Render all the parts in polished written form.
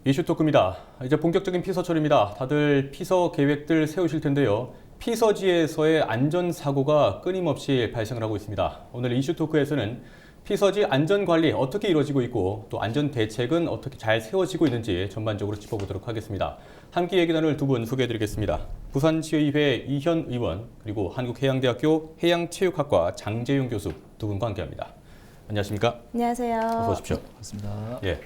이슈 토크입니다. 이제 본격적인 피서철입니다. 다들 피서 계획들 세우실 텐데요. 피서지에서의 안전사고가 끊임없이 발생을 하고 있습니다. 오늘 이슈 토크에서는 피서지 안전관리 어떻게 이루어지고 있고 또 안전대책은 어떻게 잘 세워지고 있는지 전반적으로 짚어보도록 하겠습니다. 함께 얘기 나눌 두 분 소개해드리겠습니다. 부산시의회 이현 의원 그리고 한국해양대학교 해양체육학과 장재용 교수 두 분과 함께합니다. 안녕하십니까? 안녕하세요. 어서 오십시오. 반갑습니다. 예.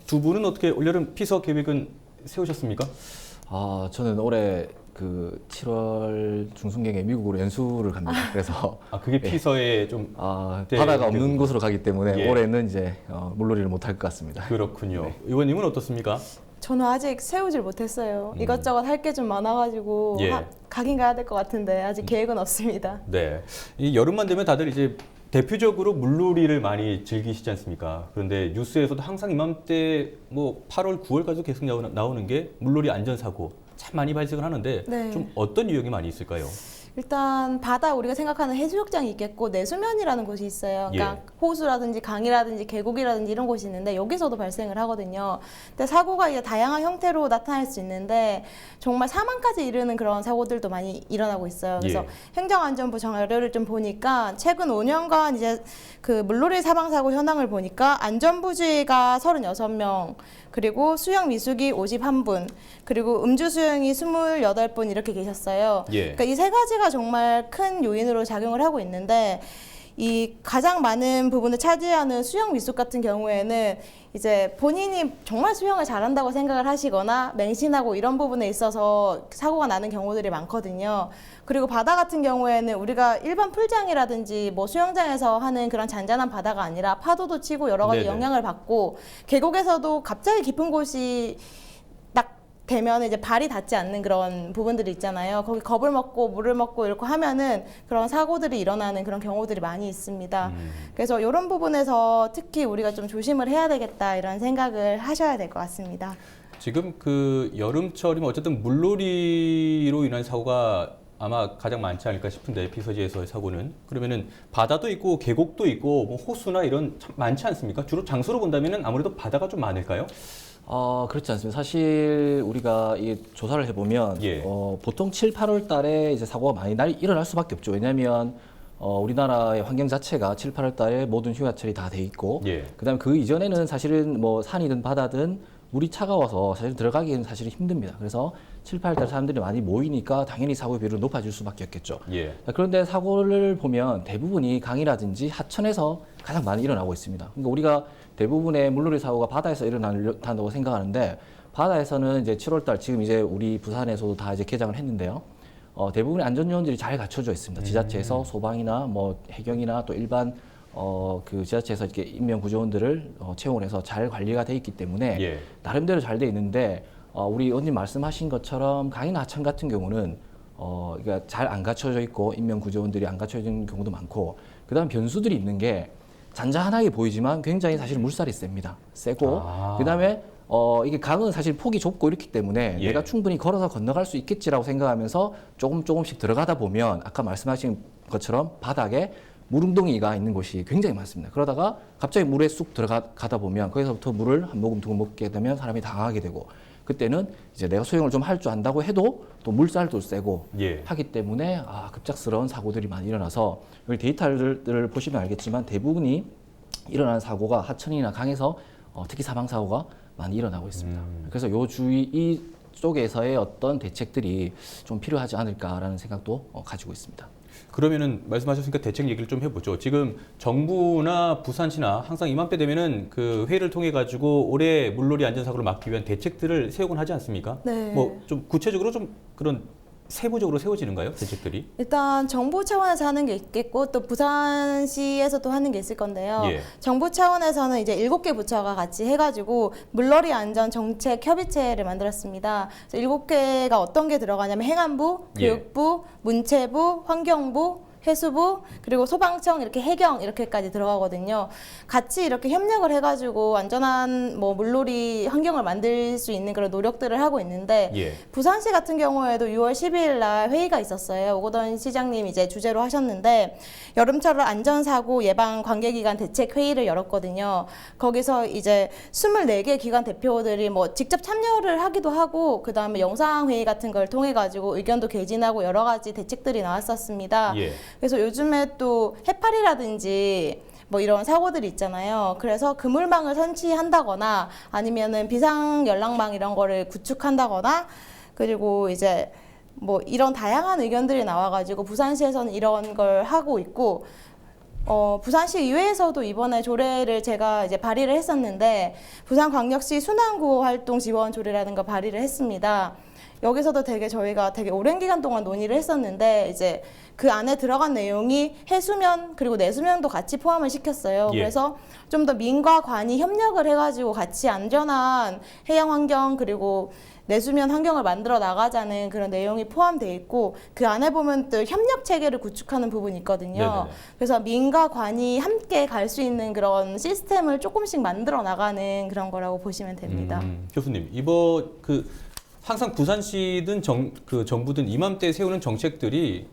두 분은 어떻게 올여름 피서 계획은 세우셨습니까? 저는 올해 그 7월 중순경에 미국으로 연수를 갑니다. 그래서 그게 피서에 좀 바다가 없는 곳으로 가기 때문에 예. 올해는 이제 물놀이를 못할 것 같습니다. 그렇군요. 네. 의원님은 어떻습니까? 저는 아직 세우질 못했어요. 이것저것 할 게 좀 많아가지고 예. 가긴 가야 될 것 같은데 아직 계획은 없습니다. 네. 이 여름만 되면 다들 이제 대표적으로 물놀이를 많이 즐기시지 않습니까? 그런데 뉴스에서도 항상 이맘때 뭐 8월, 9월까지 계속 나오는 게 물놀이 안전사고 참 많이 발생을 하는데 네. 좀 어떤 유형이 많이 있을까요? 일단 바다 우리가 생각하는 해수욕장이 있겠고 내수면이라는 곳이 있어요. 그러니까 호수라든지 강이라든지 계곡이라든지 이런 곳이 있는데 여기서도 발생을 하거든요. 근데 사고가 이제 다양한 형태로 나타날 수 있는데 정말 사망까지 이르는 그런 사고들도 많이 일어나고 있어요. 그래서 행정안전부 자료를 좀 보니까 최근 5년간 이제 그 물놀이 사망사고 현황을 보니까 안전부주의가 36명, 그리고 수영 미숙이 51분, 그리고 음주 수영이 28분 이렇게 계셨어요. 그러니까 이 세 가지가 정말 큰 요인으로 작용을 하고 있는데 이 가장 많은 부분을 차지하는 수영 미숙 같은 경우에는 이제 본인이 정말 수영을 잘한다고 생각을 하시거나 맹신하고 이런 부분에 있어서 사고가 나는 경우들이 많거든요. 그리고 바다 같은 경우에는 우리가 일반 풀장이라든지 뭐 수영장에서 하는 그런 잔잔한 바다가 아니라 파도도 치고 여러 가지 영향을 받고 계곡에서도 갑자기 깊은 곳이 딱 되면 이제 발이 닿지 않는 그런 부분들이 있잖아요. 거기 겁을 먹고 물을 먹고 이렇게 하면은 그런 사고들이 일어나는 그런 경우들이 많이 있습니다. 그래서 이런 부분에서 특히 우리가 좀 조심을 해야 되겠다 이런 생각을 하셔야 될 것 같습니다. 지금 그 여름철이면 어쨌든 물놀이로 인한 사고가 아마 가장 많지 않을까 싶은데 피서지에서의 사고는 그러면은 바다도 있고 계곡도 있고 뭐 호수나 이런 참 많지 않습니까? 주로 장소로 본다면은 아무래도 바다가 좀 많을까요? 그렇지 않습니다. 사실 우리가 이 조사를 해보면 보통 7, 8월 달에 이제 사고가 많이 일어날 수밖에 없죠. 왜냐하면 우리나라의 환경 자체가 7, 8월 달에 모든 휴가철이 다 돼 있고 그다음에 그 이전에는 사실은 뭐 산이든 바다든 물이 차가워서 사실 들어가기는 사실 힘듭니다. 그래서 7, 8월 달 사람들이 많이 모이니까 당연히 사고 비율은 높아질 수밖에 없겠죠. 그런데 사고를 보면 대부분이 강이라든지 하천에서 가장 많이 일어나고 있습니다. 그러니까 우리가 대부분의 물놀이 사고가 바다에서 일어난다고 생각하는데 바다에서는 이제 7월 달 지금 이제 우리 부산에서도 다 이제 개장을 했는데요. 대부분의 안전 요원들이 잘 갖춰져 있습니다. 지자체에서 소방이나 뭐 해경이나 또 일반 그 지자체에서 이렇게 인명 구조원들을 채용을 해서 잘 관리가 돼 있기 때문에 나름대로 잘 돼 있는데 우리 의원님 말씀하신 것처럼 강이나 하천 같은 경우는 그러니까 잘 안 갖춰져 있고 인명 구조원들이 안 갖춰져 있는 경우도 많고 그다음 변수들이 있는 게 잔잔하게 보이지만 굉장히 사실 물살이 셉니다. 세고 그다음에 이게 강은 사실 폭이 좁고 이렇기 때문에 내가 충분히 걸어서 건너갈 수 있겠지라고 생각하면서 조금씩 들어가다 보면 아까 말씀하신 것처럼 바닥에 물웅덩이가 있는 곳이 굉장히 많습니다. 그러다가 갑자기 물에 쑥 들어가다 보면 거기서부터 물을 한 모금 두 모금 먹게 되면 사람이 당황하게 되고 그때는 이제 내가 수영을 좀 할 줄 안다고 해도 또 물살도 세고 하기 때문에 급작스러운 사고들이 많이 일어나서 여기 데이터를 보시면 알겠지만 대부분이 일어나는 사고가 하천이나 강에서 특히 사망 사고가 많이 일어나고 있습니다. 그래서 이 쪽에서의 어떤 대책들이 좀 필요하지 않을까라는 생각도 가지고 있습니다. 그러면은 말씀하셨으니까 대책 얘기를 좀 해보죠. 지금 정부나 부산시나 항상 이맘때 되면은 그 회의를 통해 가지고 올해 물놀이 안전사고를 막기 위한 대책들을 세우곤 하지 않습니까? 뭐 좀 구체적으로 좀 그런 세부적으로 세워지는가요? 대책들이? 일단 정부 차원에서 하는 게 있겠고 또 부산시에서도 하는 게 있을 건데요. 정부 차원에서는 이제 7개 부처가 같이 해가지고 물놀이 안전 정책 협의체를 만들었습니다. 그래서 7개가 어떤 게 들어가냐면 행안부, 교육부, 문체부, 환경부, 해수부, 그리고 소방청, 이렇게 해경 이렇게까지 들어가거든요. 같이 이렇게 협력을 해가지고 안전한 뭐 물놀이 환경을 만들 수 있는 그런 노력들을 하고 있는데 예. 부산시 같은 경우에도 6월 12일 날 회의가 있었어요. 오거돈 시장님 이제 주재로 하셨는데 여름철 안전사고 예방 관계기관 대책 회의를 열었거든요. 거기서 이제 24개 기관 대표들이 뭐 직접 참여를 하기도 하고 그다음에 영상 회의 같은 걸 통해 가지고 의견도 개진하고 여러 가지 대책들이 나왔었습니다. 예. 그래서 요즘에 또 해파리라든지 뭐 이런 사고들이 있잖아요. 그래서 그물망을 설치한다거나 아니면은 비상 연락망 이런 거를 구축한다거나 그리고 이제 뭐 이런 다양한 의견들이 나와가지고 부산시에서는 이런 걸 하고 있고 부산시 의회에서도 이번에 조례를 제가 이제 발의를 했었는데 부산광역시 순환구호 활동 지원 조례라는 거 발의를 했습니다. 여기서도 저희가 되게 오랜 기간 동안 논의를 했었는데 이제 그 안에 들어간 내용이 해수면 그리고 내수면도 같이 포함을 시켰어요. 예. 그래서 좀 더 민과 관이 협력을 해가지고 같이 안전한 해양 환경 그리고 내수면 환경을 만들어 나가자는 그런 내용이 포함되어 있고 그 안에 보면 또 협력 체계를 구축하는 부분이 있거든요. 네네네. 그래서 민과 관이 함께 갈 수 있는 그런 시스템을 조금씩 만들어 나가는 그런 거라고 보시면 됩니다. 교수님, 이번 항상 부산시든 정부든 이맘때 세우는 정책들이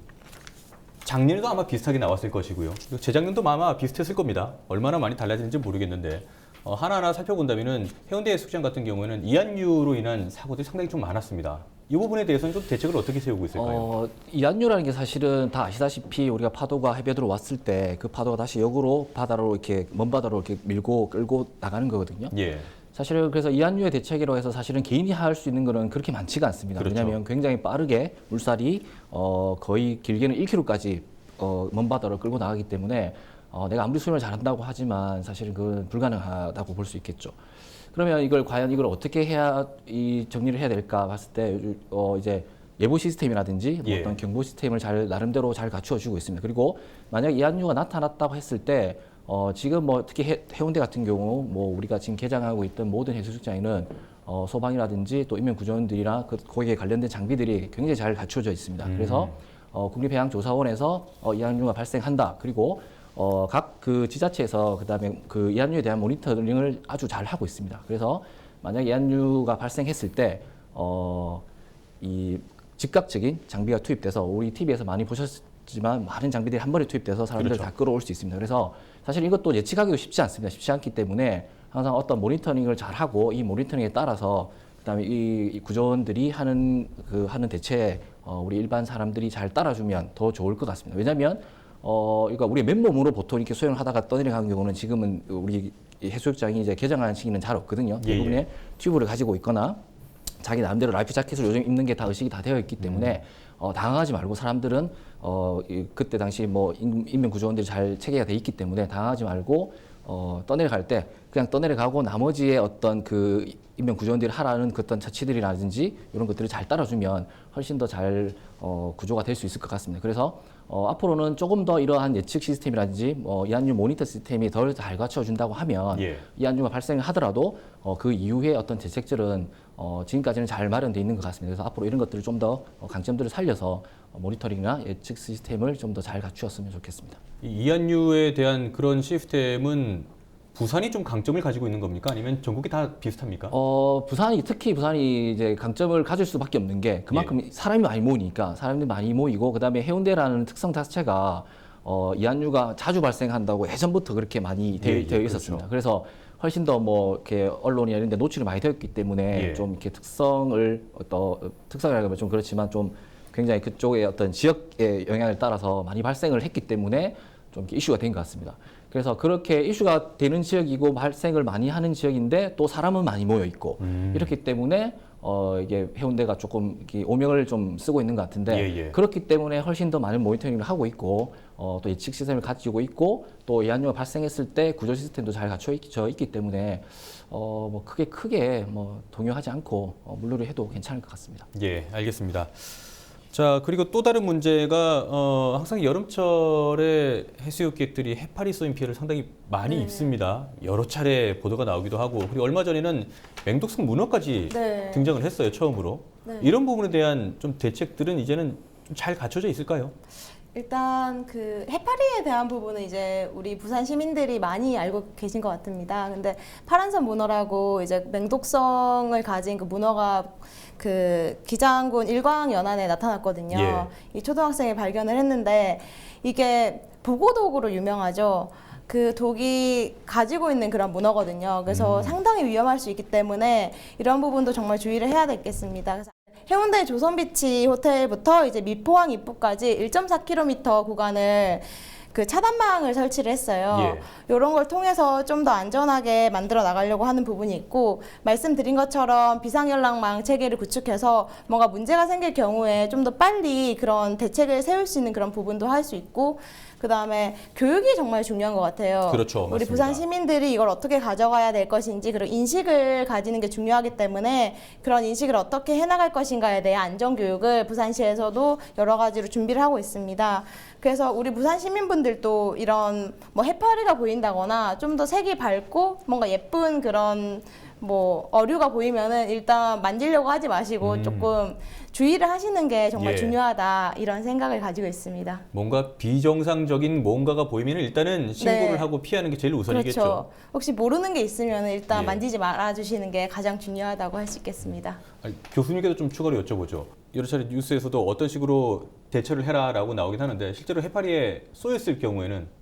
작년에도 아마 비슷하게 나왔을 것이고요. 재작년도 아마 비슷했을 겁니다. 얼마나 많이 달라지는지 모르겠는데 하나하나 살펴본다면은 해운대 해수욕장 같은 경우에는 이안류로 인한 사고들이 상당히 좀 많았습니다. 이 부분에 대해서는 좀 대책을 어떻게 세우고 있을까요? 이안류라는 게 사실은 다 아시다시피 우리가 파도가 해변으로 왔을 때 그 파도가 다시 역으로 바다로 이렇게 먼 바다로 이렇게 밀고 끌고 나가는 거거든요. 예. 사실은 그래서 이안류의 대책이라고 해서 사실은 개인이 할 수 있는 거는 그렇게 많지가 않습니다. 그렇죠. 왜냐하면 굉장히 빠르게 물살이 거의 길게는 1km까지 먼 바다로 끌고 나가기 때문에 내가 아무리 수영을 잘한다고 하지만 사실은 그건 불가능하다고 볼 수 있겠죠. 그러면 과연 이걸 어떻게 해야 정리를 해야 될까 봤을 때 이제 예보 시스템이라든지 예. 어떤 경보 시스템을 나름대로 잘 갖추어주고 있습니다. 그리고 만약 이안류가 나타났다고 했을 때 지금 뭐 특히 해운대 같은 경우 뭐 우리가 지금 개장하고 있던 모든 해수욕장에는 소방이라든지 또 인명구조원들이나 거기에 관련된 장비들이 굉장히 잘 갖추어져 있습니다. 그래서 국립해양조사원에서 이안류가 발생한다. 그리고 각 그 지자체에서 그다음에 그 이안류에 대한 모니터링을 아주 잘 하고 있습니다. 그래서 만약 이안류가 발생했을 때 이 즉각적인 장비가 투입돼서 우리 TV에서 많이 보셨지만 많은 장비들이 한 번에 투입돼서 사람들을 그렇죠. 다 끌어올 수 있습니다. 그래서 사실 이것도 예측하기도 쉽지 않습니다. 쉽지 않기 때문에 항상 어떤 모니터링을 잘 하고 이 모니터링에 따라서 그다음에 이 구조원들이 하는 대체에 우리 일반 사람들이 잘 따라주면 더 좋을 것 같습니다. 왜냐하면 그러니까 우리 맨몸으로 보통 이렇게 수영을 하다가 떠내려가는 경우는 지금은 우리 해수욕장이 이제 개장하는 시기는 잘 없거든요. 예, 대부분의 튜브를 가지고 있거나 자기 나름대로 라이프 자켓을 요즘 입는 게 다 의식이 다 되어 있기 때문에 당황하지 말고 사람들은 그때 당시 뭐 인명구조원들이 잘 체계가 돼 있기 때문에 당황하지 말고 떠내려갈 때 그냥 떠내려가고 나머지의 어떤 그 인명구조원들이 하라는 그 어떤 처치들이라든지 이런 것들을 잘 따라주면 훨씬 더 잘 구조가 될 수 있을 것 같습니다. 그래서 앞으로는 조금 더 이러한 예측 시스템이라든지 이안류 모니터 시스템이 덜 잘 갖춰준다고 하면 예. 이안류가 발생을 하더라도 그 이후에 어떤 대책들은 지금까지는 잘 마련돼 있는 것 같습니다. 그래서 앞으로 이런 것들을 좀 더 강점들을 살려서 모니터링이나 예측 시스템을 좀 더 잘 갖추었으면 좋겠습니다. 이안류에 대한 그런 시스템은 부산이 좀 강점을 가지고 있는 겁니까? 아니면 전국이 다 비슷합니까? 특히 부산이 이제 강점을 가질 수밖에 없는 게 그만큼 예. 사람이 많이 모이니까 사람들이 많이 모이고 그다음에 해운대라는 특성 자체가 이안류가 자주 발생한다고 예전부터 그렇게 많이 되어 있었습니다. 그렇죠. 그래서 훨씬 더 뭐 이렇게 언론이나 이런 데 노출이 많이 되었기 때문에 예. 좀 이렇게 특성이라고 하면 좀 그렇지만 좀 굉장히 그쪽의 어떤 지역의 영향을 따라서 많이 발생을 했기 때문에 좀 이렇게 이슈가 된 것 같습니다. 그래서 그렇게 이슈가 되는 지역이고 발생을 많이 하는 지역인데 또 사람은 많이 모여 있고 이렇기 때문에 이게 해운대가 조금 이렇게 오명을 좀 쓰고 있는 것 같은데 예. 그렇기 때문에 훨씬 더 많은 모니터링을 하고 있고 또 예측 시스템을 가지고 있고 또 이안류가 발생했을 때 구조 시스템도 잘 갖춰져 있기 때문에 뭐 크게 뭐 동요하지 않고 물놀이 해도 괜찮을 것 같습니다. 예, 알겠습니다. 자, 그리고 또 다른 문제가 항상 여름철에 해수욕객들이 해파리 쏘인 피해를 상당히 많이 입습니다. 여러 차례 보도가 나오기도 하고 그리고 얼마 전에는 맹독성 문어까지 네. 등장을 했어요, 처음으로. 네. 이런 부분에 대한 좀 대책들은 이제는 좀 잘 갖춰져 있을까요? 일단 그 해파리에 대한 부분은 이제 우리 부산 시민들이 많이 알고 계신 것 같습니다. 근데 파란선 문어라고 이제 맹독성을 가진 그 문어가 그 기장군 일광연안에 나타났거든요. 예. 이 초등학생이 발견을 했는데 이게 보고독으로 유명하죠. 그 독이 가지고 있는 그런 문어거든요. 그래서 상당히 위험할 수 있기 때문에 이런 부분도 정말 주의를 해야 되겠습니다. 그래서 해운대 조선비치 호텔부터 이제 미포항 입구까지 1.4km 구간을 그 차단망을 설치를 했어요. 이런 걸 통해서 좀 더 안전하게 만들어 나가려고 하는 부분이 있고, 말씀드린 것처럼 비상연락망 체계를 구축해서 뭔가 문제가 생길 경우에 좀 더 빨리 그런 대책을 세울 수 있는 그런 부분도 할 수 있고, 그 다음에 교육이 정말 중요한 것 같아요. 그렇죠. 우리 맞습니다. 부산 시민들이 이걸 어떻게 가져가야 될 것인지, 그리고 인식을 가지는 게 중요하기 때문에 그런 인식을 어떻게 해나갈 것인가에 대한 안전교육을 부산시에서도 여러 가지로 준비를 하고 있습니다. 그래서 우리 부산 시민분들도 이런 뭐 해파리가 보인다거나 좀 더 색이 밝고 뭔가 예쁜 그런 뭐 어류가 보이면은 일단 만지려고 하지 마시고 조금 주의를 하시는 게 정말 예. 중요하다, 이런 생각을 가지고 있습니다. 뭔가 비정상적인 뭔가가 보이면 일단은 신고를 네. 하고 피하는 게 제일 우선이겠죠. 그렇죠. 혹시 모르는 게 있으면 일단 예. 만지지 말아주시는 게 가장 중요하다고 할 수 있겠습니다. 아니, 교수님께도 좀 추가로 여쭤보죠. 여러 차례 뉴스에서도 어떤 식으로 대처를 해라라고 나오긴 하는데 실제로 해파리에 쏘였을 경우에는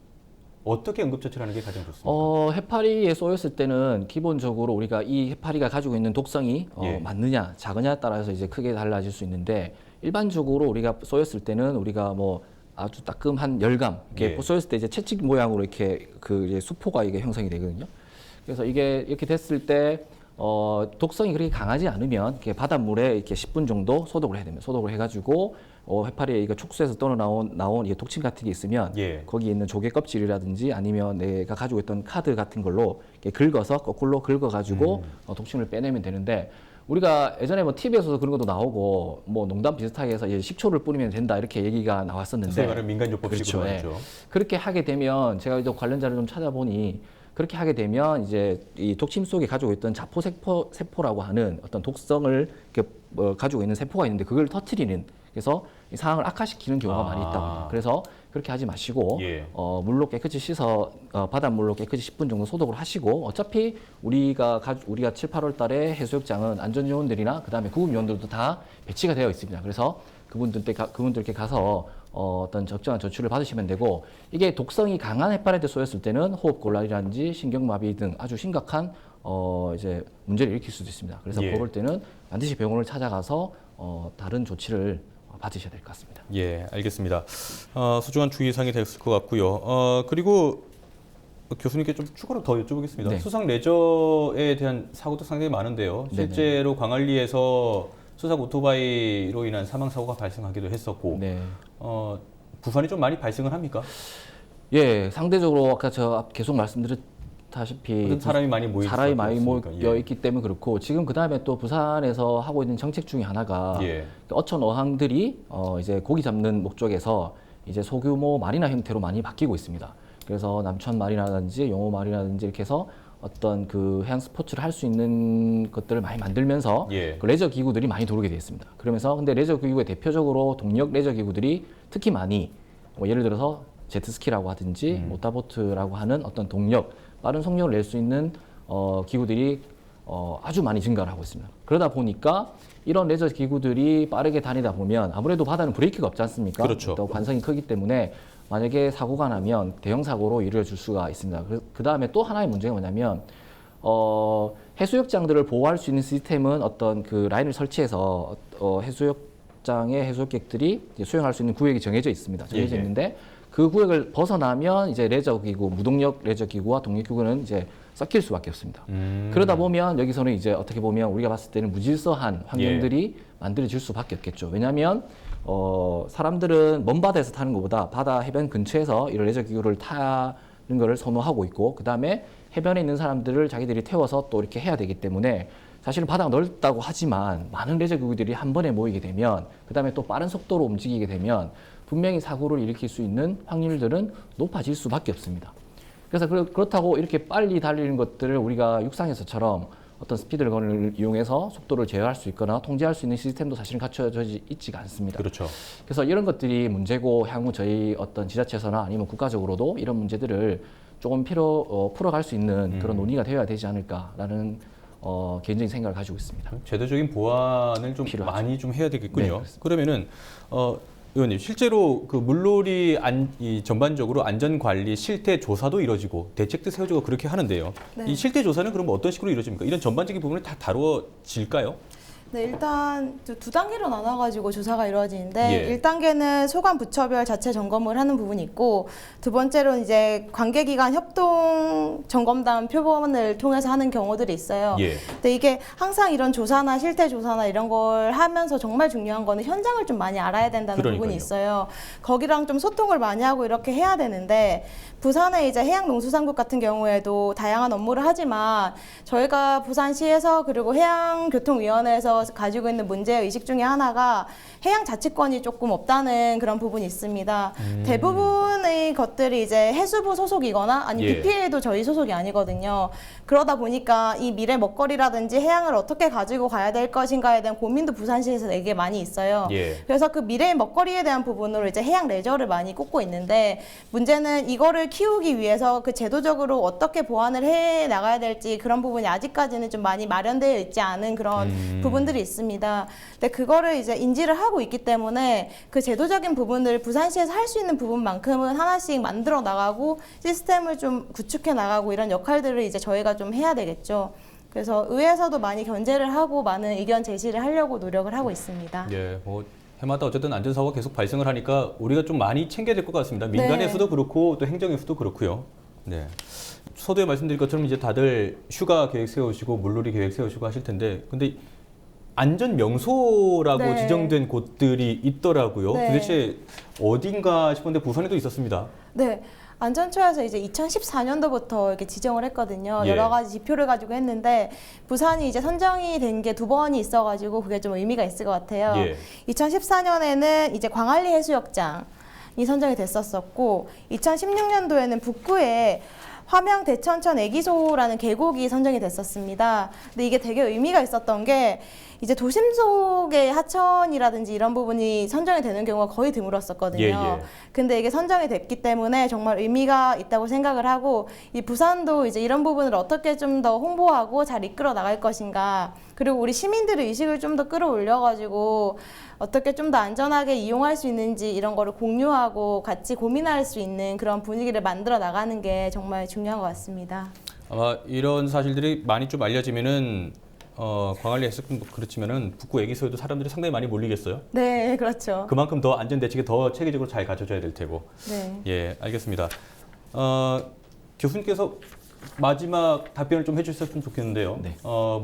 어떻게 응급처치를 하는 게 가장 좋습니까? 해파리에 쏘였을 때는 기본적으로 우리가 이 해파리가 가지고 있는 독성이 예. 맞느냐, 작으냐에 따라서 이제 크게 달라질 수 있는데, 일반적으로 우리가 쏘였을 때는 우리가 뭐 아주 따끔한 열감, 이렇게 예. 쏘였을 때 이제 채찍 모양으로 이렇게 그 이제 수포가 이게 형성이 되거든요. 그래서 이게 이렇게 됐을 때 독성이 그렇게 강하지 않으면 이렇게 바닷물에 이렇게 10분 정도 소독을 해야 됩니다. 소독을 해가지고 해파리에 이거 축소해서 떠나 나온 이게 독침 같은 게 있으면 예. 거기 있는 조개 껍질이라든지 아니면 내가 가지고 있던 카드 같은 걸로 이렇게 긁어서 거꾸로 긁어가지고 독침을 빼내면 되는데, 우리가 예전에 뭐 TV에서도 그런 것도 나오고 뭐 농담 비슷하게 해서 이제 식초를 뿌리면 된다 이렇게 얘기가 나왔었는데, 소위 말하는 민간요법식으로 그렇죠. 말이죠. 그렇게 하게 되면 제가 이제 관련자를 좀 찾아보니, 그렇게 하게 되면 이제 이 독침 속에 가지고 있던 세포라고 하는 어떤 독성을 이렇게 가지고 있는 세포가 있는데 그걸 터트리는, 그래서 이 상황을 악화시키는 경우가 많이 있다고 합니다. 그래서 그렇게 하지 마시고 예. 물로 깨끗이 씻어 바닷물로 깨끗이 10분 정도 소독을 하시고, 어차피 우리가 7, 8월 달에 해수욕장은 안전요원들이나 그다음에 구급요원들도 다 배치가 되어 있습니다. 그래서 그분들께 가서 어떤 적정한 조치를 받으시면 되고, 이게 독성이 강한 해파리한테 쏘였을 때는 호흡곤란이라든지 신경마비 등 아주 심각한 이제 문제를 일으킬 수도 있습니다. 그래서 예. 그럴 때는 반드시 병원을 찾아가서 다른 조치를 받으셔야 될 것 같습니다. 예, 알겠습니다. 소중한 주의사항이 됐을 것 같고요. 그리고 교수님께 좀 추가로 더 여쭤보겠습니다. 네. 수상 레저에 대한 사고도 상당히 많은데요. 실제로 광안리에서 수상 오토바이로 인한 사망 사고가 발생하기도 했었고, 네. 부산이 좀 많이 발생을 합니까? 예, 상대적으로 아까 저 계속 말씀드렸다시피 사람이 많이 모일 사람이 수밖에 많이 없으니까. 모여 예. 있기 때문에 그렇고, 지금 그다음에 또 부산에서 하고 있는 정책 중에 하나가 예. 어촌 어항들이 이제 고기 잡는 목적에서 이제 소규모 마리나 형태로 많이 바뀌고 있습니다. 그래서 남천 마리나든지 용호 마리나든지 이렇게 해서 어떤 그 해양 스포츠를 할 수 있는 것들을 많이 만들면서 예. 그 레저 기구들이 많이 들어오게 되어 있습니다. 그러면서 근데 레저 기구의 대표적으로 동력 레저 기구들이 특히 많이 뭐 예를 들어서 제트스키라고 하든지 모타보트라고 하는 어떤 동력, 빠른 속력을 낼 수 있는 기구들이 아주 많이 증가를 하고 있습니다. 그러다 보니까 이런 레저 기구들이 빠르게 다니다 보면 아무래도 바다는 브레이크가 없지 않습니까? 그렇죠. 또 관성이 크기 때문에 만약에 사고가 나면 대형 사고로 이루어질 수가 있습니다. 그 다음에 또 하나의 문제가 뭐냐면 해수욕장들을 보호할 수 있는 시스템은 어떤 그 라인을 설치해서 해수욕장의 해수욕객들이 이제 수영할 수 있는 구역이 정해져 있습니다. 정해져 예, 예. 있는데 그 구역을 벗어나면 이제 레저 기구, 무동력 레저 기구와 동력 기구는 이제 섞일 수밖에 없습니다. 그러다 보면 여기서는 이제 어떻게 보면 우리가 봤을 때는 무질서한 환경들이 만들어질 수밖에 없겠죠. 왜냐하면 사람들은 먼 바다에서 타는 것보다 바다 해변 근처에서 이런 레저 기구를 타는 것을 선호하고 있고, 그 다음에 해변에 있는 사람들을 자기들이 태워서 또 이렇게 해야 되기 때문에 사실은 바다가 넓다고 하지만 많은 레저 기구들이 한 번에 모이게 되면, 그 다음에 또 빠른 속도로 움직이게 되면 분명히 사고를 일으킬 수 있는 확률들은 높아질 수밖에 없습니다. 그래서 그렇다고 이렇게 빨리 달리는 것들을 우리가 육상에서처럼 어떤 스피드건을 이용해서 속도를 제어할 수 있거나 통제할 수 있는 시스템도 사실은 갖춰져 있지가 않습니다. 그렇죠. 그래서 이런 것들이 문제고 향후 저희 어떤 지자체에서나 아니면 국가적으로도 이런 문제들을 조금 풀어갈 수 있는 그런 논의가 되어야 되지 않을까라는 개인적인 생각을 가지고 있습니다. 제도적인 보완을 좀 필요하죠. 많이 좀 해야 되겠군요. 네, 그러면은 의원님 실제로 그 물놀이 이 전반적으로 안전 관리 실태 조사도 이루어지고 대책도 세워지고 그렇게 하는데요. 네. 이 실태 조사는 그럼 어떤 식으로 이루어집니까? 이런 전반적인 부분을 다 다루어질까요? 네, 일단 두 단계로 나눠가지고 조사가 이루어지는데 예. 1단계는 소관 부처별 자체 점검을 하는 부분이 있고 두 번째로는 이제 관계기관 협동 점검단 표본을 통해서 하는 경우들이 있어요. 예. 근데 이게 항상 이런 조사나 실태 조사나 이런 걸 하면서 정말 중요한 거는 현장을 좀 많이 알아야 된다는 그러니까요. 부분이 있어요. 거기랑 좀 소통을 많이 하고 이렇게 해야 되는데 부산의 이제 해양농수산국 같은 경우에도 다양한 업무를 하지만 저희가 부산시에서 그리고 해양교통위원회에서 가지고 있는 문제의식 중에 하나가 해양 자치권이 조금 없다는 그런 부분이 있습니다. 대부분의 것들이 이제 해수부 소속이거나 아니면 예. BPA도 저희 소속이 아니거든요. 그러다 보니까 이 미래 먹거리라든지 해양을 어떻게 가지고 가야 될 것인가에 대한 고민도 부산시에서 되게 많이 있어요. 예. 그래서 그 미래의 먹거리에 대한 부분으로 이제 해양 레저를 많이 꼽고 있는데 문제는 이거를 키우기 위해서 그 제도적으로 어떻게 보완을 해 나가야 될지 그런 부분이 아직까지는 좀 많이 마련되어 있지 않은 그런 부분들이 있습니다. 근데 그거를 이제 인지를 하고 있기 때문에 그 제도적인 부분을 부산시에서 할 수 있는 부분만큼은 하나씩 만들어 나가고 시스템을 좀 구축해 나가고 이런 역할들을 이제 저희가 좀 해야 되겠죠. 그래서 의회에서도 많이 견제를 하고 많은 의견 제시를 하려고 노력을 하고 있습니다. 예, 뭐 해마다 어쨌든 안전사고가 계속 발생을 하니까 우리가 좀 많이 챙겨야 될 것 같습니다. 민간에서도 그렇고 또 행정에서도 그렇고요. 네. 서두에 말씀드린 것처럼 이제 다들 휴가 계획 세우시고 물놀이 계획 세우시고 하실 텐데, 근데 안전 명소라고 네. 지정된 곳들이 있더라고요. 네. 도대체 어딘가 싶은데 부산에도 있었습니다. 네. 안전처에서 이제 2014년도부터 이렇게 지정을 했거든요. 예. 여러 가지 지표를 가지고 했는데 부산이 이제 선정이 된 게 두 번이 있어가지고 그게 좀 의미가 있을 것 같아요. 예. 2014년에는 이제 광안리 해수욕장이 선정이 됐었었고 2016년도에는 북구에 화명 대천천 애기소라는 계곡이 선정이 됐었습니다. 근데 이게 되게 의미가 있었던 게 이제 도심 속의 하천이라든지 이런 부분이 선정이 되는 경우가 거의 드물었었거든요. 예, 예. 근데 이게 선정이 됐기 때문에 정말 의미가 있다고 생각을 하고 이 부산도 이제 이런 부분을 어떻게 좀 더 홍보하고 잘 이끌어 나갈 것인가 그리고 우리 시민들의 의식을 좀 더 끌어올려가지고 어떻게 좀 더 안전하게 이용할 수 있는지 이런 거를 공유하고 같이 고민할 수 있는 그런 분위기를 만들어 나가는 게 정말 중요한 것 같습니다. 아마 이런 사실들이 많이 좀 알려지면은 광안리 해수욕장도 그렇지만은 북구 애기소에도 사람들이 상당히 많이 몰리겠어요. 네, 그렇죠. 그만큼 더 안전 대책이 더 체계적으로 잘 갖춰져야 될 테고. 네. 예, 알겠습니다. 교수님께서 마지막 답변을 좀 해주셨으면 좋겠는데요. 네.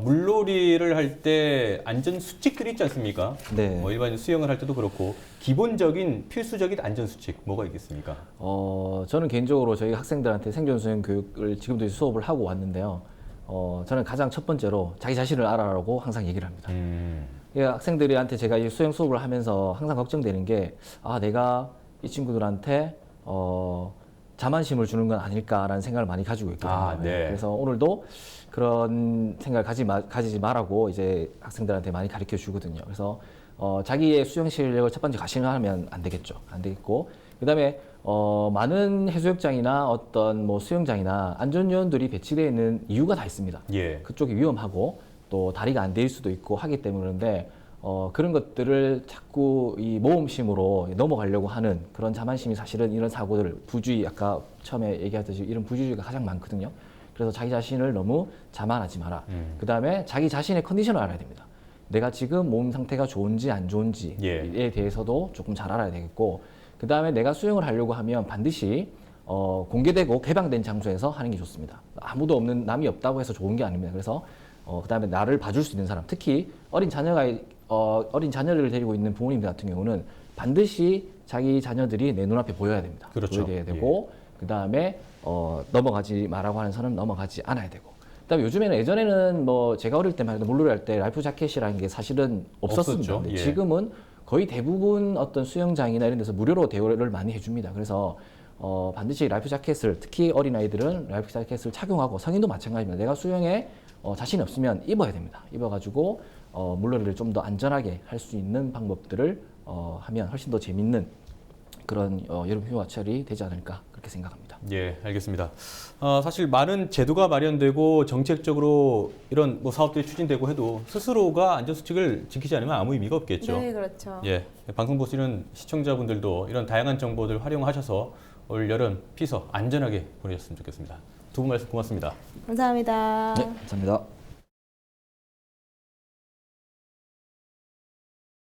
물놀이를 할 때 안전 수칙들이 있지 않습니까? 네. 뭐 일반 수영을 할 때도 그렇고 기본적인 필수적인 안전 수칙 뭐가 있겠습니까? 저는 개인적으로 저희 학생들한테 생존 수영 교육을 지금도 수업을 하고 왔는데요. 저는 가장 첫 번째로 자기 자신을 알아라고 항상 얘기를 합니다. 예, 학생들한테 제가 이 수영 수업을 하면서 항상 걱정되는 게, 내가 이 친구들한테, 자만심을 주는 건 아닐까라는 생각을 많이 가지고 있거든요. 네. 그래서 오늘도 그런 생각을 가지지 말라고 이제 학생들한테 많이 가르쳐 주거든요. 그래서, 자기의 수영 실력을 첫 번째 가시하면 안 되겠죠. 안 되겠고, 그 다음에, 많은 해수욕장이나 어떤 뭐 수영장이나 안전요원들이 배치되어 있는 이유가 다 있습니다. 예. 그쪽이 위험하고 또 다리가 안 될 수도 있고 하기 때문에 그런데 그런 것들을 자꾸 이 모험심으로 넘어가려고 하는 그런 자만심이 사실은 이런 사고들 부주의 아까 처음에 얘기했듯이 이런 부주의가 가장 많거든요. 그래서 자기 자신을 너무 자만하지 마라. 그 다음에 자기 자신의 컨디션을 알아야 됩니다. 내가 지금 몸 상태가 좋은지 안 좋은지에 예. 대해서도 조금 잘 알아야 되겠고 그 다음에 내가 수영을 하려고 하면 반드시 공개되고 개방된 장소에서 하는 게 좋습니다. 아무도 없는 남이 없다고 해서 좋은 게 아닙니다. 그래서 그 다음에 나를 봐줄 수 있는 사람, 특히 어린 자녀를 데리고 있는 부모님들 같은 경우는 반드시 자기 자녀들이 내 눈앞에 보여야 됩니다. 그렇죠. 보여야 되고 그 다음에 넘어가지 말라고 하는 사람은 넘어가지 않아야 되고. 그다음에 요즘에는 예전에는 뭐 제가 어릴 때만 해도 물놀이 할 때 라이프 자켓이라는 게 사실은 없었습니다. 없었죠. 근데 예. 지금은 거의 대부분 어떤 수영장이나 이런 데서 무료로 대여를 많이 해줍니다. 그래서 반드시 라이프 자켓을 특히 어린 아이들은 라이프 자켓을 착용하고 성인도 마찬가지입니다. 내가 수영에 자신이 없으면 입어야 됩니다. 입어가지고 물놀이를 좀 더 안전하게 할 수 있는 방법들을 하면 훨씬 더 재밌는 그런 여름 휴가철이 되지 않을까 그렇게 생각합니다. 예, 알겠습니다. 사실 많은 제도가 마련되고 정책적으로 이런 뭐 사업들이 추진되고 해도 스스로가 안전수칙을 지키지 않으면 아무 의미가 없겠죠. 네, 그렇죠. 예, 방송 보시는 시청자분들도 이런 다양한 정보들 활용하셔서 올 여름 피서 안전하게 보내셨으면 좋겠습니다. 두 분 말씀 고맙습니다. 감사합니다. 네, 감사합니다.